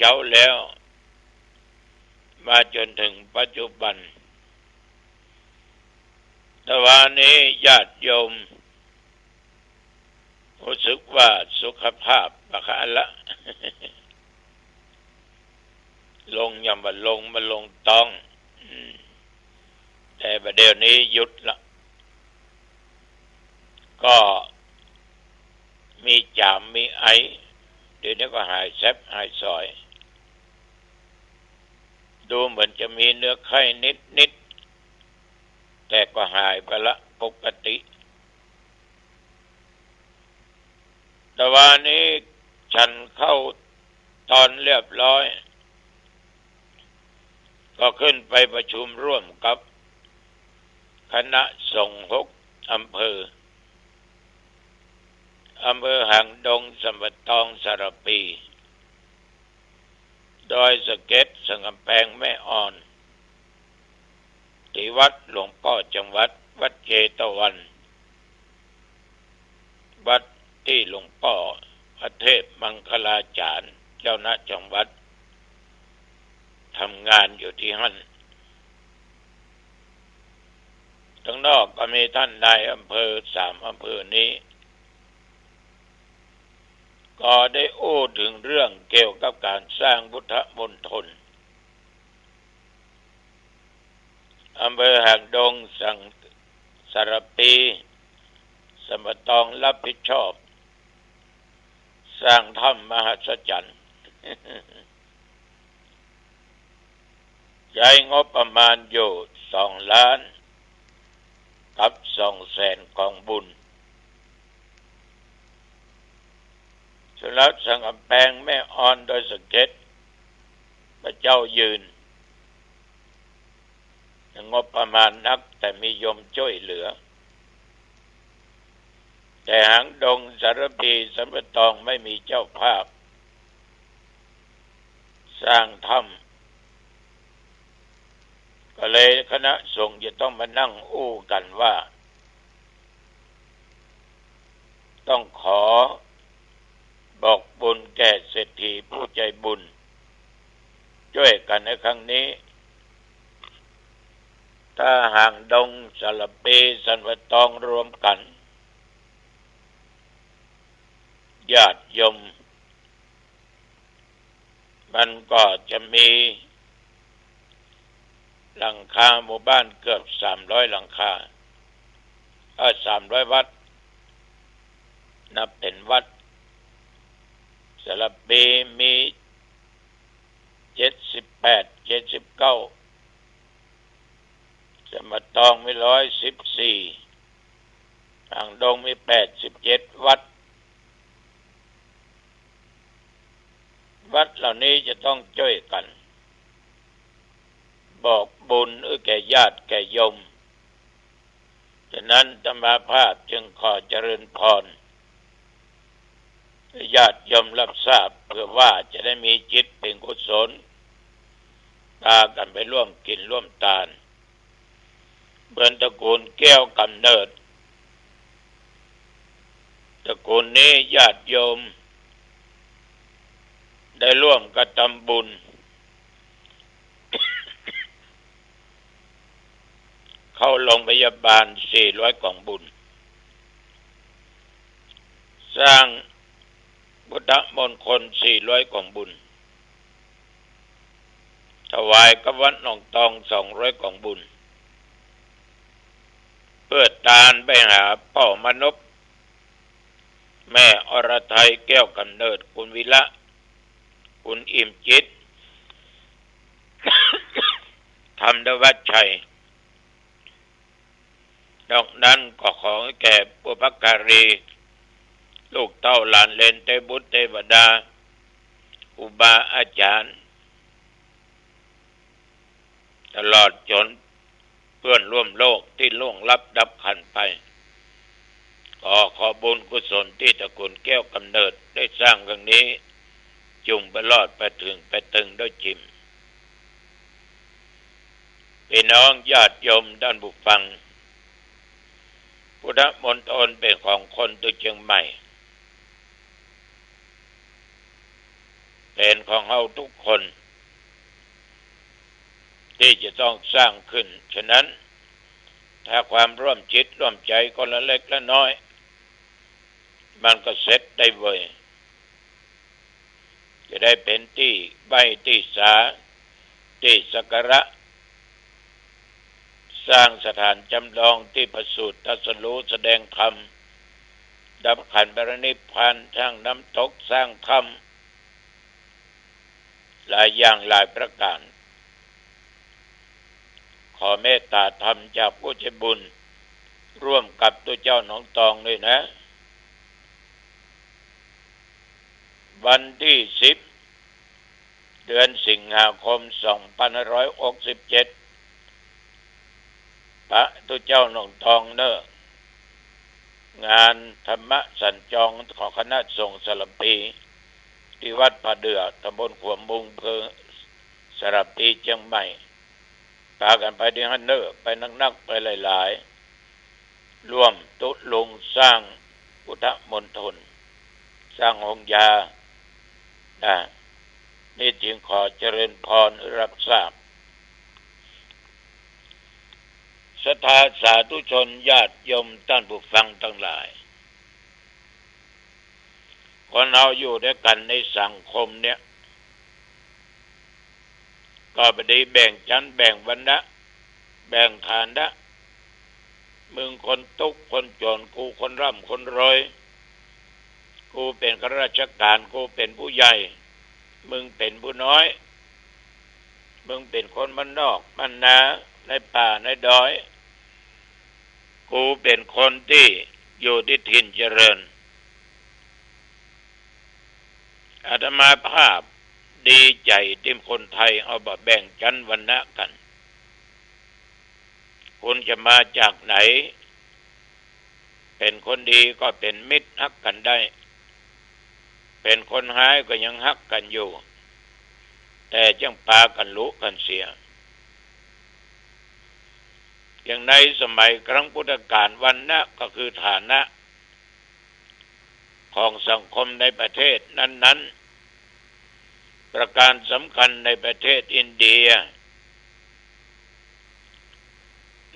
เจ้าแล้วมาจนถึงปัจจุบันแต่วันนี้ญาติโยมรู้สึกว่าสุขภาพประคันละ ลงยำบัดลงมาลงต้องแต่ประเดี๋ยวนี้หยุดละก็มีจามมีไอเดี๋ยวนี้ก็หายแซบหายซอยดูเหมือนจะมีเนื้อไข้นิดแต่ก็หายไปละปกติแต่วันนี้ฉันเข้าตอนเรียบร้อยก็ขึ้นไปประชุมร่วมกับคณะสงฆ์6 อำเภอหางดงสัมปตองสระปีดอยสะเก็ดสังกำแพงแม่อ่อนที่วัดหลวงพ่อจังหวัดวัดเจตวันวัดที่หลวงพ่อพระเทพมังคลาจารย์เจ้าหน้าจังหวัดทำงานอยู่ที่หั่นทั้งนอกก็มีท่านนายอำเภอ3 อำเภอนี้ก็ได้โอ้ถึงเรื่องเกี่ยวกับการสร้างพุทธมณฑลอำเภอหางดงสั่งสระปีสมตองรับผิดชอบสร้างถ้ำมหัศจรรย์ใช้งบประมาณอยู่2 ล้านกับ200,000ของบุญสำหรับสังกำแพงแม่อ่อนโดยสะเก็ดพระเจ้ายืนงบประมาณนักแต่มีโยมช่วยเหลือแต่หางดงสารพีสัมปตองไม่มีเจ้าภาพสร้างถ้ำก็เลยคณะสงฆ์จะต้องมานั่งอู้กันว่าต้องขอบอกบุญแก่เศรษฐีผู้ใจบุญช่วยกันในครั้งนี้ถ้าหางดงสารปีสันปตองรวมกันญาติโยมมันก็จะมีหลังคาหมู่บ้านเกือบ300 หลังคา300 วัดนับเป็นวัดสระปีมี78 79สมตองมี114หางดงมี87 วัดเหล่านี้จะต้องช่วยกันบอกบุญแก่ญาติแก่โยมฉะนั้นธรรมาภาพจึงขอเจริญพรญาติโยมรับทราบเพื่อว่าจะได้มีจิตเป็นกุศลพากันไปร่วมกินร่วมทานเบือนตระกูลแก้วกำเนิดตระกูลนี้ญาติโยมได้ร่วมกระทำบุญเข้าโรงพยาบาล400 กล่องบุญสร้างพุทธมณฑล400 กล่องบุญถวายกับวัดหนองตอง200 กล่องบุญเพื่อทานไปหาพ่อมนพแม่อรไทยแก้วกำเนิดคุณวิระคุณอิ่มจิต ธรรมวัชชัยนอกนั้นก็ขอแก่ปุพการีลูกเต้าหลานเลนเทพบุตรเทวดาอุบาอาจารย์ตลอดจนเพื่อนร่วมโลกที่ล่วงลับดับขันไปขอบุญกุศลที่ตระกูลแก้วกำเนิดได้สร้างครั้งนี้จุงไปรอดไปถึงไปตึงด้วยจิมพี่น้องญาติโยมด้านบุฟังพุทธมณฑลเป็นของคนตัวเชียงใหม่ เป็นของเราทุกคนที่จะต้องสร้างขึ้นฉะนั้นถ้าความร่วมจิตร่วมใจคนละเล็กละน้อยมันก็เสร็จได้เว้ยจะได้เป็นที่ใบที่สาที่สักการะสร้างสถานจำลองที่ประสูติตรัสรู้แสดงธรรมดับขันธ์ปรินิพพานสร้างน้ำตกสร้างธรรมหลายอย่างหลายประการขอเมตตาธรรมจากผู้ใจบุญร่วมกับตัวเจ้าหนองตองด้วยนะวันที่10 เดือนสิงหาคม 2567พระตัวเจ้าหนองตองเนงานธรรมสัญจรของคณะสงฆ์สลับปีที่วัดผาเดือตำบลขวมบุงอำเภอสระปีเชียงใหม่พากันไปที่ฮันเนอร์ไปนักๆไปหลายๆร่วมตุลงสร้างพุทธมณฑลสร้างองค์ยานี่จึงขอเจริญพรรับทราบศรัทธาสาธุชนญาติโยมท่านผู้ฟังทั้งหลายคนเราอยู่ด้วยกันในสังคมเนี่ยก็ไม่ได้แบ่งชั้นแบ่งวรรณะแบ่งฐานะมึงคนทุกข์คนจนกูคนร่ำคนรวยกูเป็นข้าราชการกูเป็นผู้ใหญ่มึงเป็นผู้น้อยมึงเป็นคนบ้านนอกบ้านนาในป่าในดอยกูเป็นคนที่อยู่ที่ถิ่นเจริญอาตมาภาพดีใจที่คนไทยเอามาแบ่งชั้นวรรณะกันคุณจะมาจากไหนเป็นคนดีก็เป็นมิตรฮักกันได้เป็นคนหายก็ยังฮักกันอยู่แต่จังปากันลุกันเสียอย่างในสมัยครั้งพุทธกาลวรรณะก็คือฐานะของสังคมในประเทศนั้นๆประการสำคัญในประเทศอินเดีย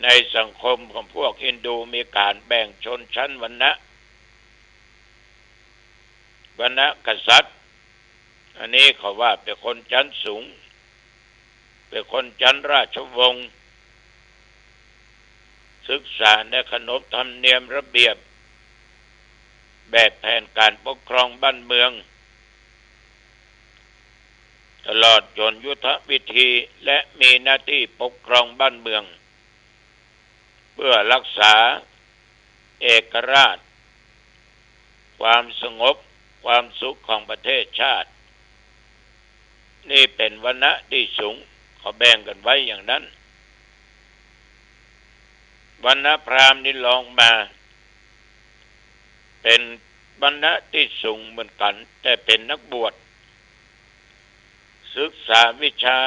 ในสังคมของพวกฮินดูมีการแบ่งชนชั้นวรรณะกษัตริย์อันนี้เขาว่าเป็นคนชั้นสูงเป็นคนชั้นราชวงศ์ศึกษาในขนบธรรมเนียมระเบียบแบบแผนการปกครองบ้านเมืองตลอดจนยุทธวิธีและมีหน้าที่ปกครองบ้านเมืองเพื่อรักษาเอกราชความสงบความสุขของประเทศชาตินี่เป็นวรรณะที่สูงเขาแบ่งกันไว้อย่างนั้นวรรณะพราหมณ์นี่ลองมาเป็นวรรณะที่สูงเหมือนกันแต่เป็นนักบวชศึกษาวิชา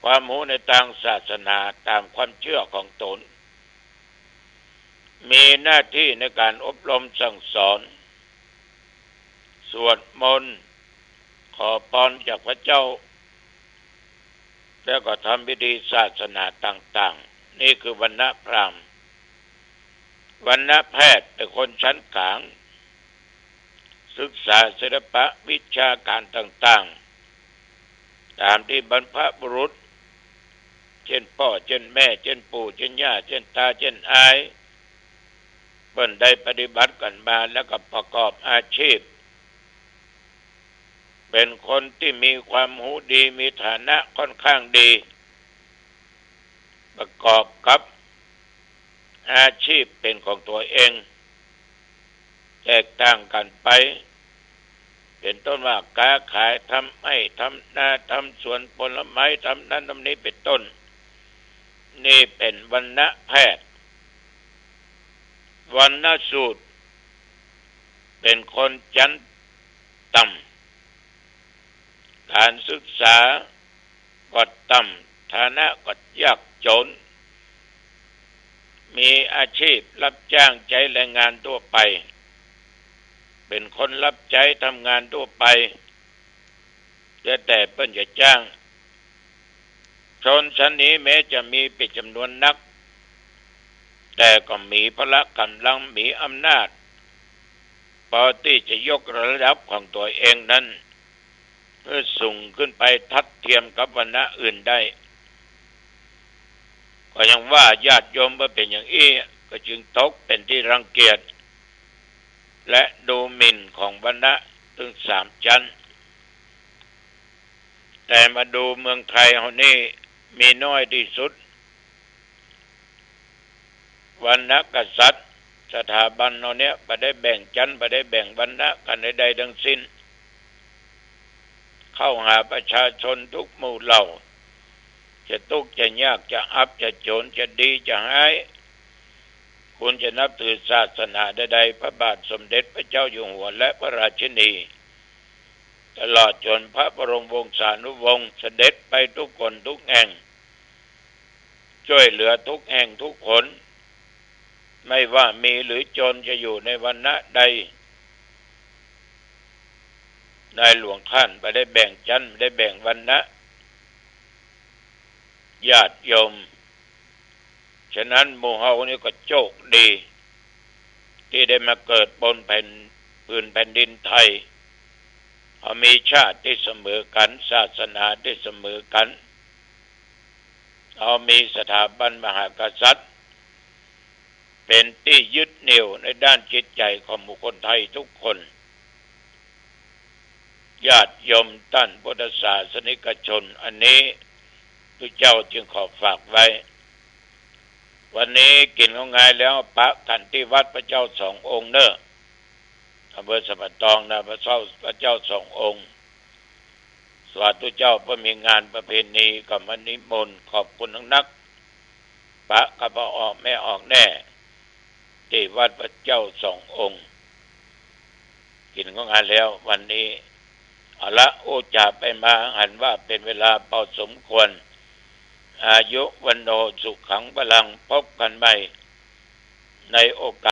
ความรู้ในทางศาสนาตามความเชื่อของตนมีหน้าที่ในการอบรมสั่งสอนสวดมนต์ขอพรจากพระเจ้าแล้วก็ทำพิธีศาสนาต่างๆนี่คือวรรณะพราหมณ์วรรณะแพทย์เป็นคนชั้นกลางศึกษาศิลปะวิชาการต่างๆตามที่บรรพบุรุษเช่นพ่อเช่นแม่เช่นปู่เช่นย่าเช่นตาเช่นอายเพิ่นได้ปฏิบัติกันมาแล้วก็ประกอบอาชีพเป็นคนที่มีความรู้ดีมีฐานะค่อนข้างดีประกอบกับอาชีพเป็นของตัวเองแตกต่างกันไปเป็นต้นว่าค้าขายทำไร่ทำนาทำสวนผลไม้ทำนั้นทำนี้เป็นต้นนี่เป็นวรรณะแพทย์วรรณสูตรเป็นคนชั้นต่ำการศึกษาก็ต่ำฐานะก็ยากจนมีอาชีพรับจ้างใช้แรงงานทั่วไปเป็นคนรับใช้ทำงานทั่วไป แต่เปิ้นจะจ้างชนชั้นนี้แม้จะมีเป็นจำนวนนักแต่ก็มีพละกำลังมีอำนาจพอที่จะยกระดับของตัวเองนั้นเพื่อสูงขึ้นไปทัดเทียมกับวรรณะอื่นได้ก็ยังว่าญาติโยมว่าเป็นอย่างอี้ก็จึงตกเป็นที่รังเกียจและดูหมิ่นของวรรณะถึง3 ชั้นแต่มาดูเมืองไทยเฮานี่มีน้อยที่สุดวรรณะกษัตริย์สถาบันเราเนี่ยบ่ได้แบ่งชั้นบ่ได้แบ่งวรรณะกันใดๆทั้งสิ้นเข้าหาประชาชนทุกหมู่เหล่าจะทุกข์จะยากจะอับจะจนจะดีจะหายคุณจะนับถือศาสนาใดๆพระบาทสมเด็จพระเจ้าอยู่หัวและพระราชินีตลอดจนพระบรมวงศานุวงศ์เสด็จไปทุกคนทุกแห่งช่วยเหลือทุกแห่งทุกคนไม่ว่ามีหรือจนจะอยู่ในวรรณะใดในหลวงท่านไม่ได้แบ่งชั้นไม่ได้แบ่งวรรณะญาติโยมฉะนั้นหมู่เฮานี่ก็โชคดีที่ได้มาเกิดบนพื้นแผ่นดินไทยมีชาติที่เสมอกันศาสนาที่เสมอกันมีสถาบันมหากษัตริย์เป็นที่ยึดเหนี่ยวในด้านจิตใจของบุคคลไทยทุกคนญาติโยมท่านพุทธศาสนิกชนอันนี้ทุกเจ้าจึงขอฝากไว้วันนี้กินของงายแล้วปะกันที่วัดพระเจ้า2 องค์เนอะอำเภอสัมพันธ์ทองนะพระเจ้า2 องค์สวัสดีเจ้าเพื่อมีงานประเพณีกับมนิมนต์ขอบคุณนักปะกับพระออกแม่ออกแน่ที่วัดพระเจ้า2 องค์กินของงานแล้ววันนี้เอาละโอจาไปมาหันว่าเป็นเวลาพอสมควรอายุวันโนสุขังพลังพบกันใหม่ในโอกาส